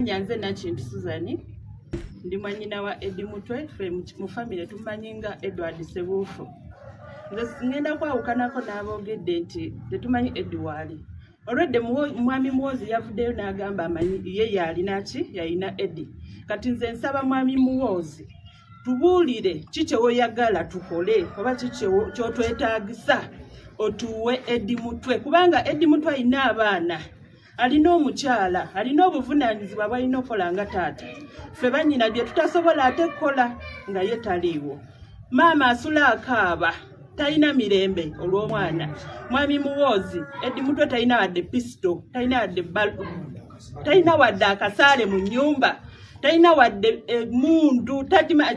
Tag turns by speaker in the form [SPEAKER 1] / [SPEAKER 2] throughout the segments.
[SPEAKER 1] Nyanze na Kintu Suzani ndi mwanyina wa Eddie Mutwe fe mu family tumanyinga Edward Sebufu. Nze ngenda kwawukanako n'abogedde nti tetumanyi Eddie wali. Already mwami Muwozi yavuddeyo n'agamba amanyi ye yalina ki yalina Eddie. Kati nze nsaba mwami Muwozi tubuulire kiki oyagala tukole oba kiki kyotwetaagisa otuwe Eddie Mutwe kubanga Eddie Mutwe alina abaana. Alina omukyala, alina obuvunaanyizibwa bw'alina okukola nga taata. Ffe bannyina bye tutasobola ate kukola nga ye taliiwo. Maama asula akaaba, talina mirembe olw'omwana. Mwami Muwozi, Eddie Mutwe talina wadde pisto, talina wadde akasaale mu nnyumba, talina wadde mundu,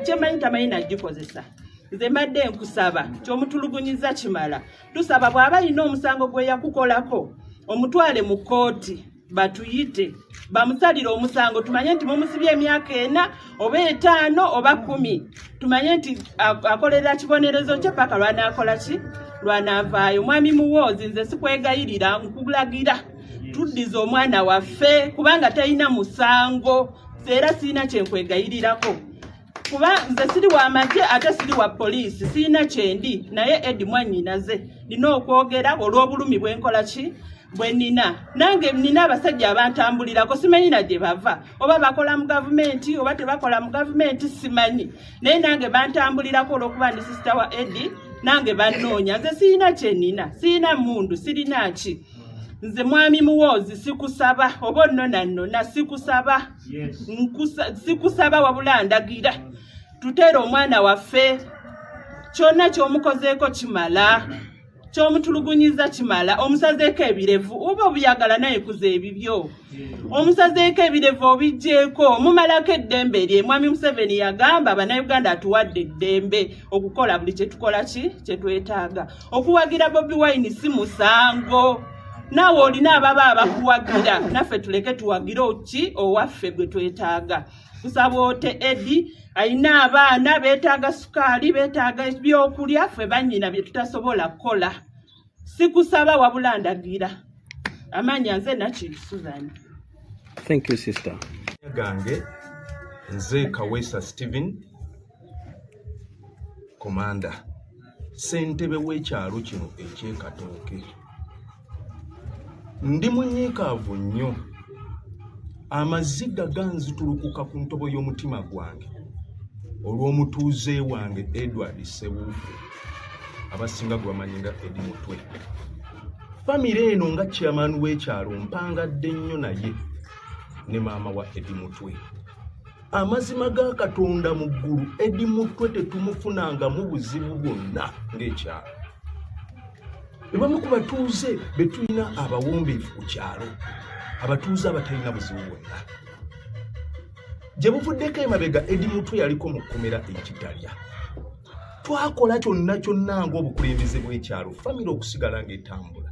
[SPEAKER 1] kyemanyi tamanyi nagikozesa. Nze mbadde nkusaba, ky'omutulugunyiza kimala. Tusaba bw'aba alina omusango gwe yakukolako, omutwale mu kooti batuyite bamusalire omusango tumanye nti mumusibye emyaka 4 oba 5 oba 10 tumanye nti akolera kibonerezo kye paka lwanakola ki lwanavaayo. Mwami Muwozi nze sikwegayirira nkulagira tuddiza omwana waffe kubanga talina musango era sirina kyenkwegayirirako kuba nze siri wa magye ate siri wa poliisi sirina kyendi naye Eddie mwannyinaze nina okwogera olw'obulumi bwenkola ki bwenina nange nina abasajja abantambulirako simanyi na gye bava oba bakola mu gavumenti oba tebakola mu gavumenti simanyi naye nange bantambulirako olw'okuba ndi sisita wa Eddie nange bannoonya nze sirina kyenina sirina mundu sirina ki nze mwami Muwozi sikusaba oba onnona sikusaba sikusaba wabula ndagira tuteera omwana waffe kyonna ky'omukozeeko kimala ky'omutulugunyiza kimala omusazeeko ebirevu oba obuyagala naye kuza ebibyo omusazeeko ebirevu obijjeeko mumalako eddembe lye. Mwami Museveni yagamba Abannayuganda atuwadde eddembe okukola buli kyetukola ki kyetwetaaga. Okuwagira Bobi Wine si musango naawe olina ababa abakuwagira naffe tuleke tuwagire ki owaffe gwe twetaaga. Tusaba ote Eddie alina abaana beetaaga sukaali beetaaga ebyokulya ffe bannyina bye tutasobola kukola. Sikusaba wabula ndagira. Amanya nze na Kintu Suzani.
[SPEAKER 2] Thank you sister.
[SPEAKER 3] Gange nze Kawesa Steven Komanda ssentebe w'ekyalo kino eky'Ekatooke. Ndi munyiikaavu nnyo amaziga ganzitulukuka ku ntobo y'omutima gwange olw'omutuuze wange Edward Sebufu abasinga gwe bamanyi nga Eddie Mutwe. Famire eno nga chairman w'ekyalo mpangadde nnyo naye ne maama wa Eddie Mutwe. Amazima ga Katonda mu ggulu Eddie Mutwe tetumufunanga mu buzibu bwonna ng'ekyalo. Ebamu ku batuuze be tulina abawombeefu ku kyalo abatuuze abatalina buzibu bwonna. Gye buvuddeko emabega Eddie Mutwe yaliko mu kkomera ekitalya. Twakola kyonna ng'obukulembeze bw'ekyalo famire okusigala ng'etambula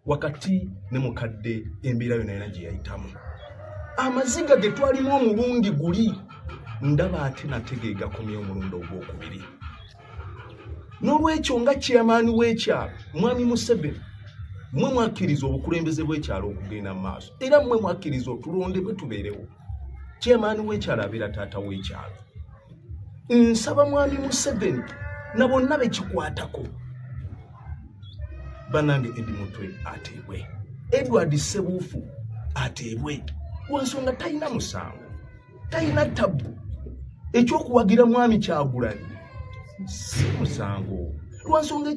[SPEAKER 3] wakati ne mukadde embeera yonna yonna gye yayitamu. Amaziga ge twalimu omulundi guli ndaba ate nate ge gakomye omulundi ogwokubiri. N'olwekyo nga chairman w'ekyalo Mwami Museveni mmwe mwakkiriza obukulembeze bw'ekyalo okugenda mu maaso era mmwe mwakkiriza otulonde bwe tubeerewo. Chairman w'ekyalo abeera taata w'ekyalo. Nsaba Mwami Museveni na bonna bekikwatako banange Eddie Mutwe ateebwe, Edward Sebufu ateebwe lwansonga talina musango talina tabbu. Ekyokuwagira Mwami Kyagulanyi si musango lwansonga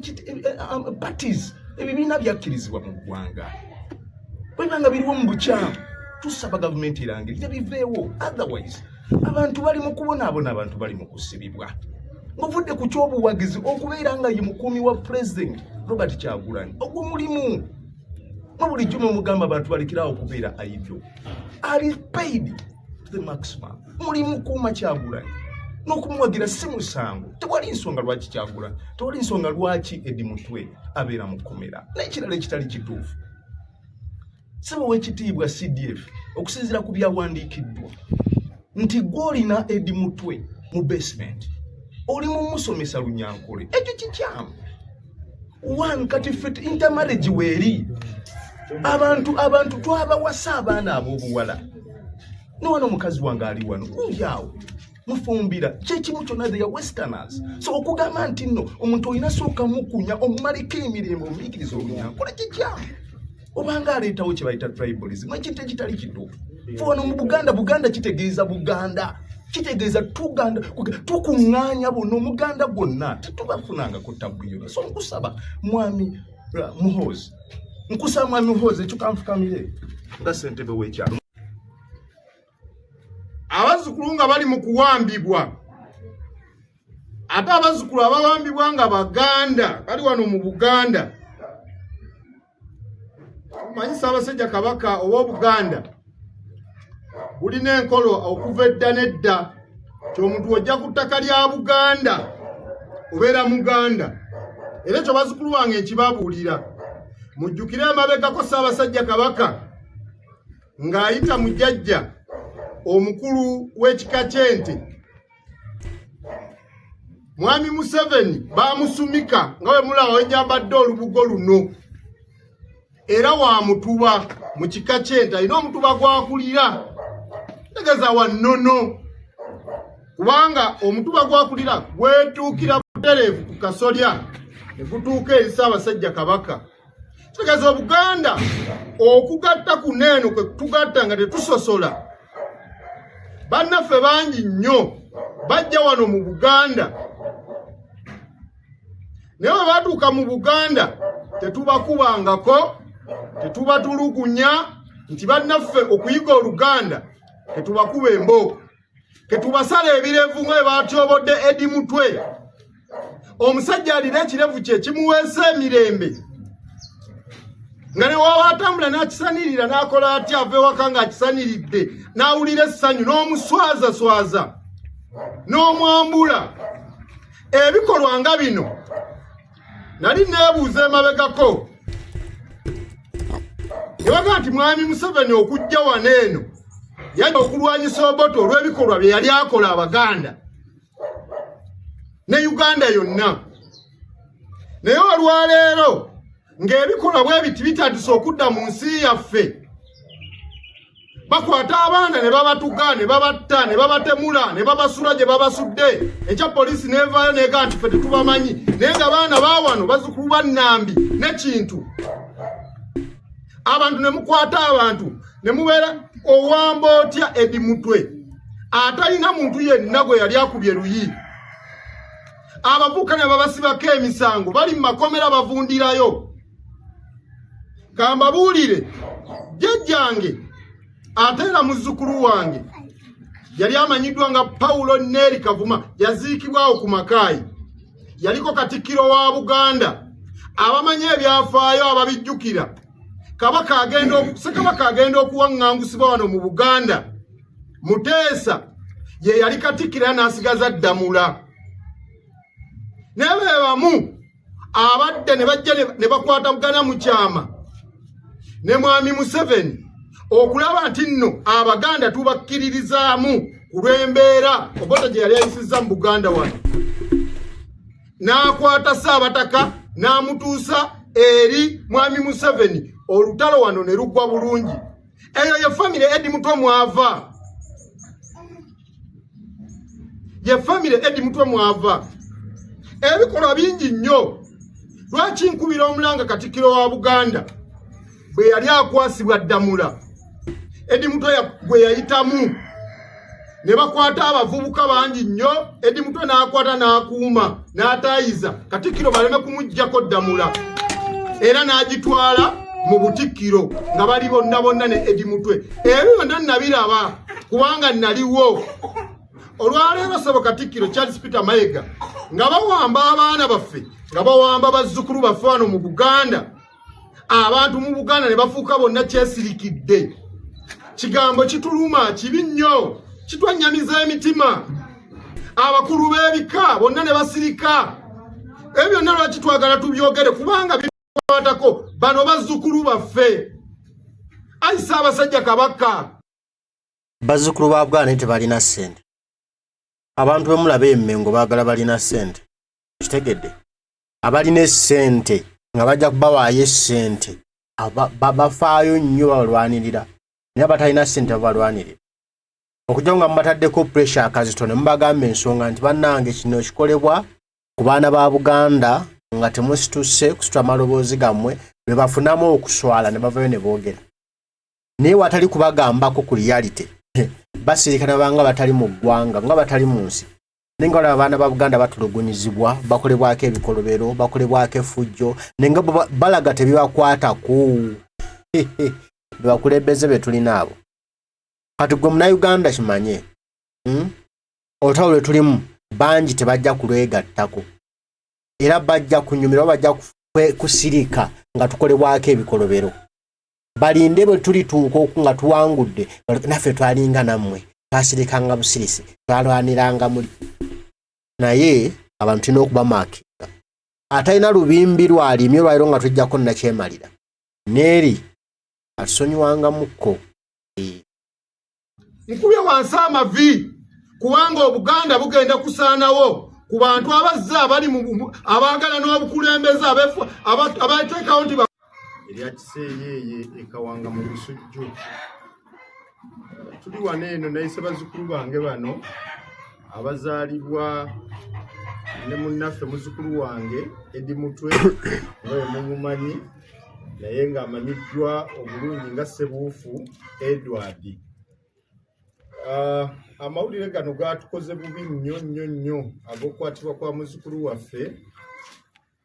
[SPEAKER 3] parties ebibiina byakkirizibwa mu ggwanga bwebanga biriwo mu bukyamu tusaba gavumenti erangirire biveewo otherwise abantu bali mu kubonaabona abantu bali mu kusibibwa. Ng'ovudde ku ky'obuwagizi okubeera nga ye mukuumi wa President Robert Kyagulanyi ogwo mulimu mu bulijjo mugamba abantu balekerawo okubeera ayibyo ali paid to the maximum. Mulimu kuuma Kyagulanyi n'okumuwagira si musango. Tewali nsonga lwaki Kyagulanyi tewali nsonga lwaki Eddie Mutwe abeera mu kkomera n'ekirala ekitali kituufu. Ssebo w'ekitiibwa CDF okusinziira ku byawandiikiddwa nti gw'olina Eddie Mutwe mu basement oli mu musomesa Lunyankole ekyo kikyamu. One kati fit intermarriage weeri abantu twabawasa abaana ab'obuwala N'ono mukazi wange ali wano yawo mufumbira kyekimu kyonna they are westerners. So okugamba nti nno omuntu olina sooka mukunya omumaliko emirembe omuyigiriza olunyankola kijja obanga aleetawo kye bayita tribalism ekintu ekitali kituufu. Wano mu Buganda kitegeeza Buganda kitegeeza tuganda tukuŋŋaanya bonna omuganda gwonna tetubafunanga ku ttabu yonna. So nkusaba mwami Muhoozi ekyo kanfukamire nga ssentebe w'ekyalo.
[SPEAKER 4] Abazzukulu nga bali mu kuwambibwa ate abazzukulu abawambibwa nga Baganda bali wano mu Buganda. Manyi Ssaabasajja Kabaka ow'Obuganda bulina enkolo okuva edda n'edda ky'omuntu ojja ku ttaka lya Buganda obeera Muganda. Era ekyo bazzukulu bange nkibabuulira mujjukire emabegako Ssaabasajja Kabaka ng'ayita mu jjajja omukulu w'ekika ky'ente Mwami Museveni baamusumika nga bwe mulaba wenjambadde olubugo luno era waamutuba mu kika ky'ente alina omutuba gwakulira tegeeza wannono kubanga omutuba gwakulira gwetuukira butereevu ku kasolya ne gutuuka eri Ssaabasajja Kabaka. Tegeeza Obuganda okugatta ku neeno kwe tugatta nga tetusosola. Bannaffe bangi nnyo bajja wano mu Buganda naye bwe batuuka mu Buganda tetubakubangako tetubatulugunya nti bannaffe okuyiga Oluganda tetubakuba embooko tetubasala ebirevu nga bwe batyobodde Edi Mutwe. Omusajja alina ekirevu kye kimuweesa emirembe nga ne wawa atambula n'akisanirira n'akola atya ava ewaka ng'akisaniridde n'awulira essanyu n'omuswazaswaza n'omwambula. Ebikolwa nga bino nali neebuuza emabegako ne baga nti Mwami Museveni okujja wano eno yajja okulwanyisa Obote olw'ebikolwa bye yali akola Abaganda ne Uganda yonna. Naye olwaleero ng'ebikolwa bwe biti bitandise okudda mu nsi yaffe bakwata abaana ne babatuga ne babatta ne babatemula ne babasula gye babasudde ekya poliisi neevaayo neega nti ffe tetubamanyi naye nga baana baawano bazzukulu ba Nnambi n'ekintu abantu ne mukwata abantu ne mubeera owamba otya Edi Mutwe atalina muntu yenna gwe yali akubye luyi. Abavubuka ne babasibako emisango bali mu makomera bavundirayo. Kambabuulire jjajjange ate era muzzukulu wange yali amanyiddwa nga Paulo Neri Kavuma yaziikibwawo ku Makaayi. Yaliko Katikkiro wa Buganda abamanyi ebyafaayo ababijjukira. Ssekabaka agenda okuwaŋŋangusibwa wano mu Buganda. Muteesa ye yali Katikkiro n'asigaza Ddamula. Ne beebamu abadde ne bajja ne bakwata Buganda mu kyama ne Mwami Museveni okulaba nti nno Abaganda tubakkiririzaamu ku lw'embeera Obote gye yali ayisizza mu Buganda wano. N'akwata Ssaabataka n'amutuusa eri Mwami Museveni olutalo wano ne luggwa bulungi. Eyo ye famire Edi Mutwe mwava. Ye famire Edi Mutwe mwava. Ebikolwa bingi nnyo. Lwaki nkubira omulanga Katikkiro wa Buganda bwe yali akwasibwa Ddamula Edi Mutwe gwe yayitamu ne bakwata abavubuka bangi nnyo. Edi Mutwe n'akwata n'akuuma n'ataayiza Katikkiro baleme kumuggyako Ddamula era n'agitwala mu Butikkiro nga bali bonna ne Edi Mutwe. Ebyo byonna nabiraba kubanga naliwo. Olwaleero Ssebo Katikkiro Charles Peter Mayiga nga bawamba abaana baffe nga bawamba bazzukulu baffe wano mu Buganda. Abantu mu Buganda ne bafuuka bonna kyesirikidde. Kigambo kituluma kibi nnyo kitwannyamiza emitima. Abakulu b'ebika bonna ne basirika. Ebyo byonna lwaki twagala tubyogere kubanga bikwatako bano bazzukulu baffe. Ayi Ssaabasajja Kabaka
[SPEAKER 5] bazzukulu ba Buganda tebalina ssente. Abantu bemulaba emmengo baagala balina ssente. Kitegedde abalina essente nga bajja kubawaayo essente bafaayo nnyo babalwanirira naye abatalina ssente babalwanirira. okujja nga mubataddeko pressure akazitone mubagamba ensonga nti bannange kino kikolebwa ku baana ba Buganda nga temusituse kusitula amaloboozi gammwe lwe bafunamu okuswala ne bavayo ne boogera naye watali kubagambako ku reality basirikana banga batali mu ggwanga nga batali mu nsi nenga wala abaana ba Buganda batulugunyizibwa bakolebwako ebikolobero bakolebwako effujjo nenga balaga tebibakwatako bakulembeze be tulina abo kati gwe muna Uganda kimanye olutalo lwe tulimu bangi tebajja kulwegattako era bajja kunyumira bajja kusirika nga tukolebwako ebikolobero balinde bwe tulituuka nga tuwangudde naffe twalinga nammwe twasirikanga busirisi twalwaniranga muli naye abantu tulina okubamaakinga atalina lubimbi lwalimye olwaliro nga tujjako nakyemalira neeri atusonyiwanga mukko
[SPEAKER 4] nkubye wansi amavi kubanga Obuganda bugenda kusaanawo ku bantu abazza abali abaagala n'obukulembeze abateekawo nti erya kiseeyeeye ekawanga mu Busujju tuli wano eno nayise bazzukulu bange bano abazaalibwa ne munnaffe muzzukulu wange Edi Mutwe oyo mumumanyi naye ng'amanyiddwa obulungi nga Ssebuufu Edward. Amawulire gano gatukoze bubi nnyo ag'okukwatibwa kwa muzzukulu waffe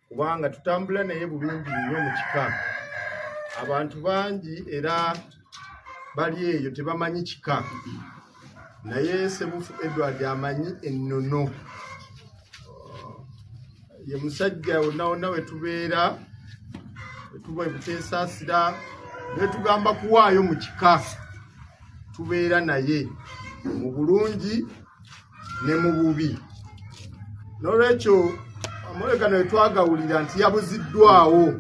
[SPEAKER 4] kubanga tutambula naye bulungi nnyo mu kika. Abantu bangi era bali eyo tebamanyi kika naye Ssebuufu Edward amanyi ennono. Ye musajja wonna we tubeera tuba buteesaasira ne tugamba kuwaayo mu kika tubeera naye mu bulungi ne mu bubi. N'olwekyo amawulire gano twagawulira nti yabuziddwawo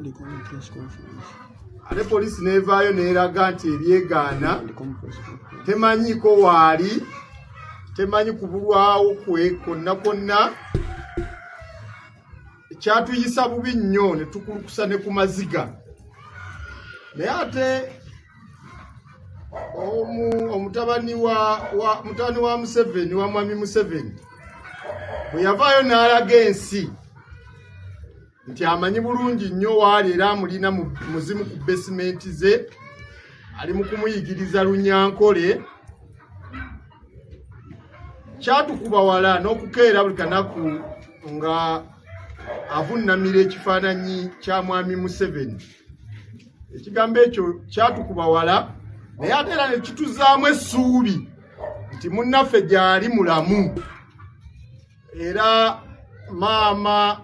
[SPEAKER 4] ate poliisi neevaayo neeraga nti ebyegaana temanyiiko waali temanyi kubulwawo kwe konna kyatuyisa bubi nnyo ne tukulukusa ne ku maziga. Naye ate omutabani wa Museveni wa Mwami Museveni bwe yavaayo n'alaga ensi nti amanyi bulungi nnyo waali era amulina muzimu ku basementi ze ali mu kumuyigiriza Lunyankole kyatukuba wala n'okukeera buli kanaku nga avunnamira ekifaananyi kya Mwami Museveni. Ekigambo ekyo kyatukuba wala naye ate era ne kituzaamu essuubi nti munnaffe gyali mulamu era maama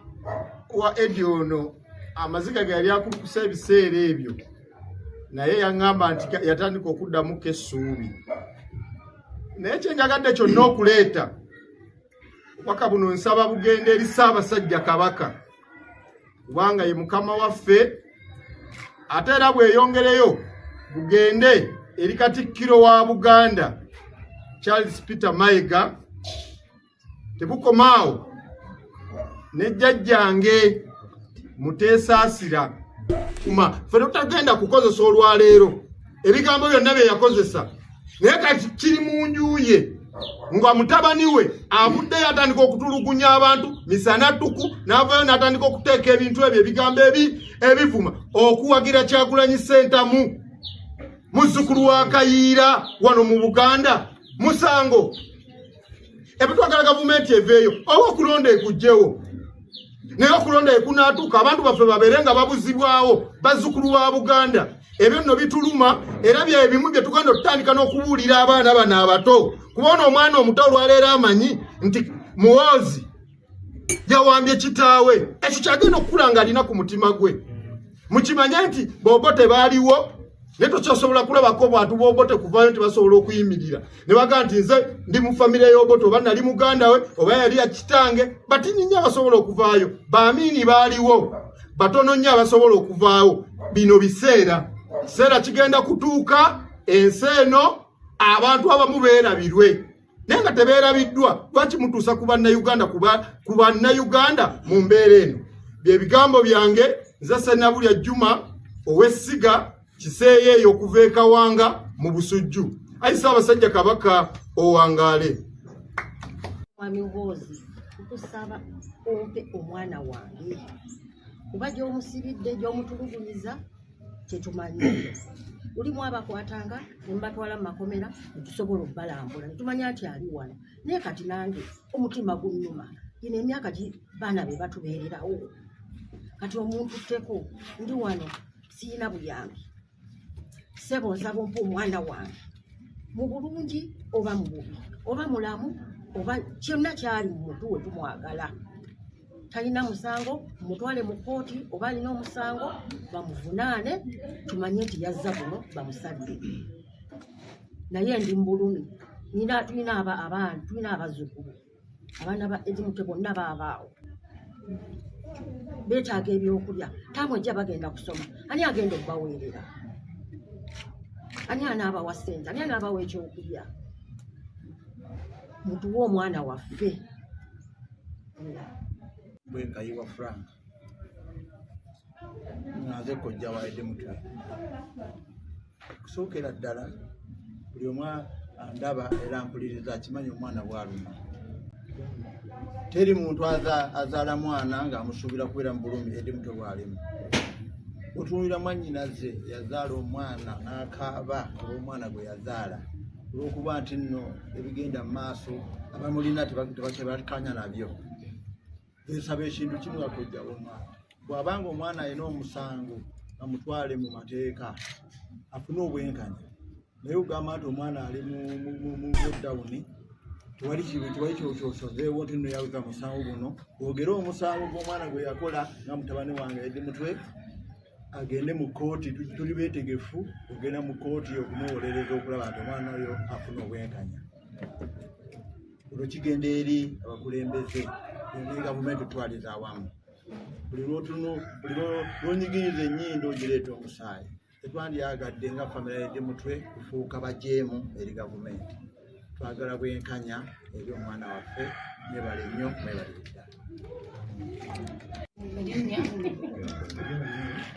[SPEAKER 4] wa Edi ono amaziga ge yali akulukusa ebiseera ebyo naye yaŋŋamba nti yatandika okuddamuko essuubi. Naye kyenjagadde kyonna okuleeta obubaka buno nsaba bugenda eri Ssaabasajja Kabaka kubanga ye mukama waffe ate era bweyongereyo bugende eri Katikkiro wa Buganda Charles Peter Mayiga tebukomaawo ne jjajjange Muteesaasira kuma ffe tutagenda kukozesa olwaleero ebigambo byonna bye yakozesa naye kati kiri mu nju ye nga mutabani we avuddeyo atandika okutulugunya abantu misana ttuku n'avayo n'atandika okuteeka ebintu ebyo ebigambo ebivuma okuwagira Kyagulanyi Ssentamu muzzukulu wa Kayiira wano mu Buganda musango ebitwagala gavumenti eveeyo oba okulonda ekugjewo naye okulonda ekunaatuuka abantu baffe babeere nga babuzibwawo bazzukulu ba Buganda. Ebyo nno bituluma era bye bimu bye tugenda tutandika n'okubuulira abaana bano abato kubona omwana omuto olwaleero amanyi nti Muwoozi yawambye kitaawe ekyo kyagenda okukula nga alina ku mutima gwe. Mukimanye nti Bobote baaliwo naye tokyasobola kulabako bantu Bobote kuvaayo nti basobola okuyimirira ne baga nti nze ndi mu famire y'Obote oba nali muganda we oba yali ya kitange batini nnyo abasobola okuvaayo. Baamiini baaliwo batono nnyo abasobola okuvaawo. Bino biseera kigenda kutuuka ensi eno abantu abamu beerabirwe naye nga tebeerabiddwa lwaki mutuusa ku bannayuganda ku bannayuganda mu mbeera eno. Bye bigambo byange nze Ssenabulya Juma ow'Essiga Kiseeyeeyo okuva e Kawanga mu Busujju. Ayi Ssaabasajja Kabaka owangale.
[SPEAKER 6] Mwami Wozi tukusaba ompe omwana wange kuba gy'omusibidde gy'omutulugunyiza kyetumanyi ulimu abakwatanga nembatwala mu makomera netusobola okubalambula netumanya nti ali wano naye kati nange omutima gunnuma ino emyaka baana be batubeererawo kati omuntu tteko ndi wano siyina buyambi ssebo nsaba ompa omwana wange mu bulungi oba mu bubi oba mulamu oba kyonna kyali mu muntu we tumwagala talina musango mutwale mu kooti oba alina omusango bamuvunaane tumanye nti yazza buno bamusadde naye ndi mbulumi tulina abaana tulina abazzukulu abaana ba Edimutwe bonna baabaawo beetaaga ebyokulya tamwejja bagenda kusoma ani agenda okubaweerera ani anaabawa ssente ani anaabawa ekyokulya mutuwe omwana waffe
[SPEAKER 7] bwenkayiwa Frank naze kojja wa Edimutwe kusookera ddala buli omu andaba era mpuliriza akimanyi omwana bw'aluma teri muntu azaala mwana ng'amusuubira kubeera mu bulumi Edimutwe bw'alimu otunuulira mwannyinaze yazaala omwana n'akaaba olw'omwana gwe yazaala olw'okuba nti nno ebigenda mu maaso abamulina tebakanya nabyo nsaba ekintu kimu akojja omwana bw'abanga omwana alina omusango amutwale mu mateeka afune obwenkanya naye ogamba nti omwana ali mu lockdown tewali kyokyosozeewo nti nno yawuza musango guno ogere omusango gw'omwana gwe yakola nga mutabani wange Edimutwe agende mu kooti tuli beetegefu ogenda mu kooti okumuwolereza okulaba nti omwana oyo afuna obwenkanya olwo kigenda eri abakulembeze ne gavumenti tutwaliza awamu buli lwonyigiriza ennyindo ogireeta omusaayi tetwandyagadde nga famire ya Edimutwe kufuuka bajeemu eri gavumenti twagala bwenkanya eri omwana waffe mwebale nnyo mwebale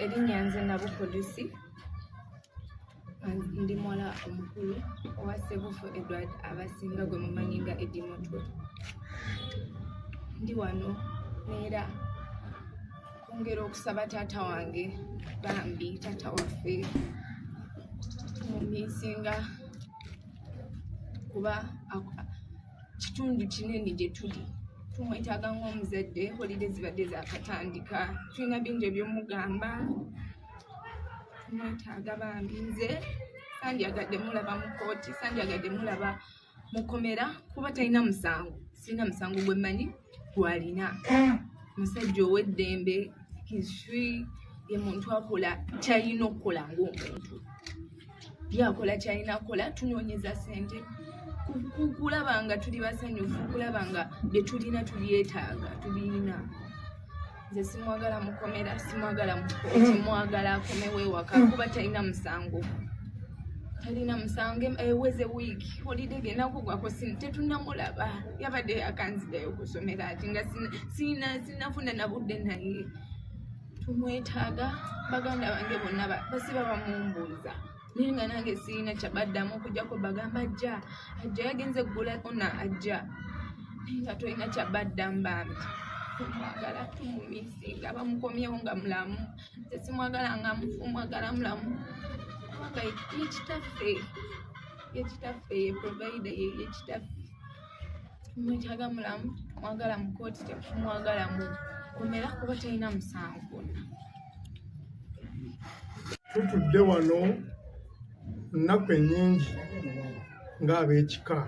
[SPEAKER 8] erinnya nze Nabupolisi ndi muwala omukulu owa Ssebufu Edward abasinga gwe mumanyi nga Edimutwe ndi wano neera kwongera okusaba taata wange bambi taata waffe mumisinga kuba kitundu kinene gye tuli tumwetaaga ng'omuzadde holide zibadde zakatandika tulina bingi ebyomugamba tumwetaaga bambi nze sandyagadde mulaba mu kooti sandyagadde mulaba mukomera kuba talina musango sirina musango gwe mmanyi gwalina musajja ow'eddembe hiswi ye muntu akola kyalina okukola ng'omuntu yakola kyalina kukola tunoonyeza ssente kulaba nga tuli basanyufu kulaba nga bye tulina tubyetaaga tubiina nze simwagala mukomera simwagala mukooti mwagala akomewo ewaka kuba talina musango eweze wiiki holide genda kugwako tetunamulaba yabadde akanzidayo okusomera ati nga sinafuna nabudde naye tumwetaaga baganda bange bonna basiba bamumbuuza naye nga nange sirina kyabaddamu okujjako bagamba ajja yagenze eggula ona ajja naye nga tolina kyabaddamu bambi tumwagala tumumisinga bamukomyewo nga mulamu nze simwagala nga mufu mwagala mulamu kubanga yekitaffe yeprovaida yekitaffe tumwetaaga mulamu mwagala mu kooti tetumwagala mu komera kuba talina musango gwonna
[SPEAKER 4] tutudde wano nnaku ennyingi ng'ab'ekika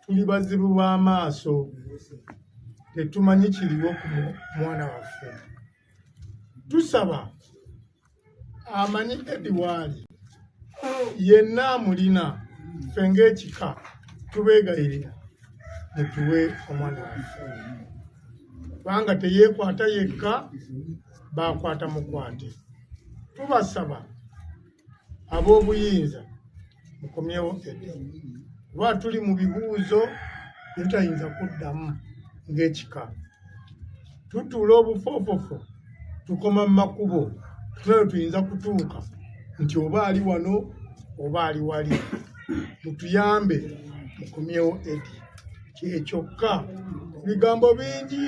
[SPEAKER 4] tuli bazibu b'amaaso tetumanyi kiriwo ku mwana waffe tusaba amanyi Ediwaali yenna amulina ffe ng'ekika tubeegayirira mutuwe omwana waffe kubanga teyeekwata yekka baakwata mukwate tubasaba ab'obuyinza mukomyewo edda kuba tuli mu bibuuzo byetayinza kuddamu ng'ekika tutuula obufoofofo tukoma mu makubo tunayo tuyinza kutuuka nti oba ali wano oba ali wali mutuyambe mukomyewo Edi kyekyokka ebigambo bingi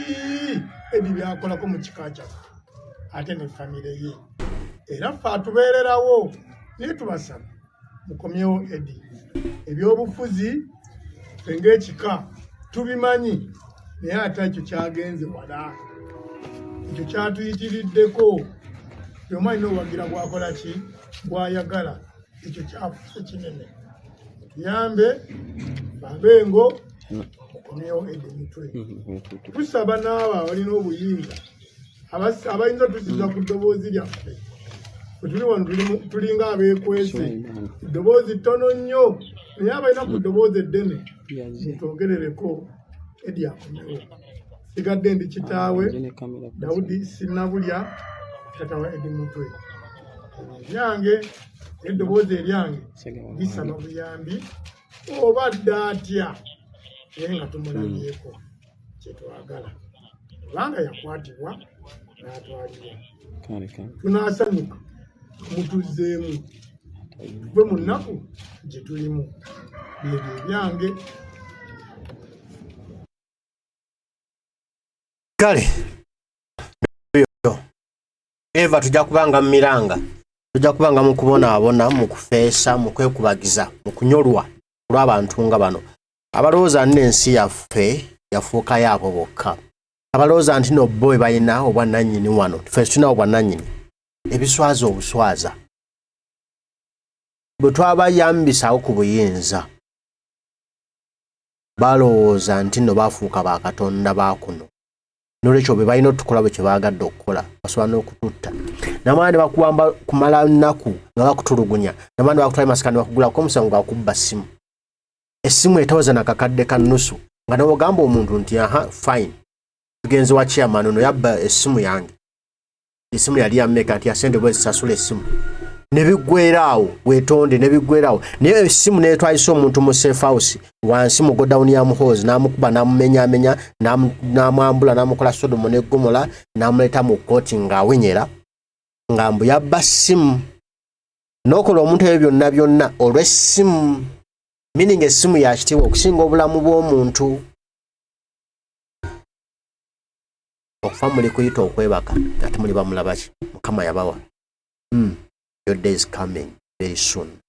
[SPEAKER 4] Edi byakolako mu kika kyaffe ate ne famire ye era ffe atubeererawo naye tubasaba mukomyewo Edi ebyobufuzi ffe ng'ekika tubimanyi naye ate ekyo kyagenze wala ekyo kyatuyitiriddeko yoma alina obuwagira bwakola ki bwayagala ekyo kyafuuse kinene tuyambe babengo mukomyewo Edi mutwe tusaba n'abo abalina obuyinza abayinza tusiza ku ddoboozi lyaffe tuli wano tulinga abeekwese eddoboozi ttono nnyo naye abalina ku ddoboozi eddene mutwogerereko Edi akomyewo sigadde ndi kitaawe Daudi Sinabulya tata wa Edi mutwe ebyange eddoboozi eryange lisaba buyambi oba dda atya naye nga tumulabyeko kyetwagala kubanga yakwatibwa n'atwalibwa tunaasanyuka mutuzzeemu gwe mu nnaku gye tulimu byebyo ebyange.
[SPEAKER 5] Kale Eva tujja kubanga mu miranga tujja kubanga mu kubonaabona mu kufeesa mu kwekubagiza mu kunyolwa olw'abantu nga bano abalowooza n'ensi yaffe yafuuka yaabo bokka abalowooza nti no bo balina obwannannyini wano ffe tulina obwannannyini ebiswaza obuswaza bwe twabayambisaawo ku buyinza balowooza nti no baafuuka bakatonda baakuno n'olwekyo bwe balina otukola bwe kye baagadde okukola basobola n'okututta namala ne bakuwamba kumala nnaku nga bakutulugunya namala ne bakutwala masika ne bakugulako omusango gwakubba ssimu essimu etaweza nakakadde ka nnusu nga nobagamba omuntu nti aha fine tugenze wa chairman ono yabba essimu yange essimu yali yammeka nti asende bwe zisasula essimu ne biggweeraawo weetonde ne biggweeraawo naye essimu neetwayisa omuntu mu safe house wansi mu godown ya muhoozi n'amukuba n'amumenyaamenya n'amwambula n'amukola sodomu ne Ggomola n'amuleeta mu kkooti ng'awenyera nga mbu yabba ssimu n'okola omuntu ebyo byonna byonna olw'essimu meaning essimu yakitiibwa okusinga obulamu bw'omuntu okufa muli kuyita okwebaka ate muli bamulaba ki Mukama yabawa your day is coming very soon.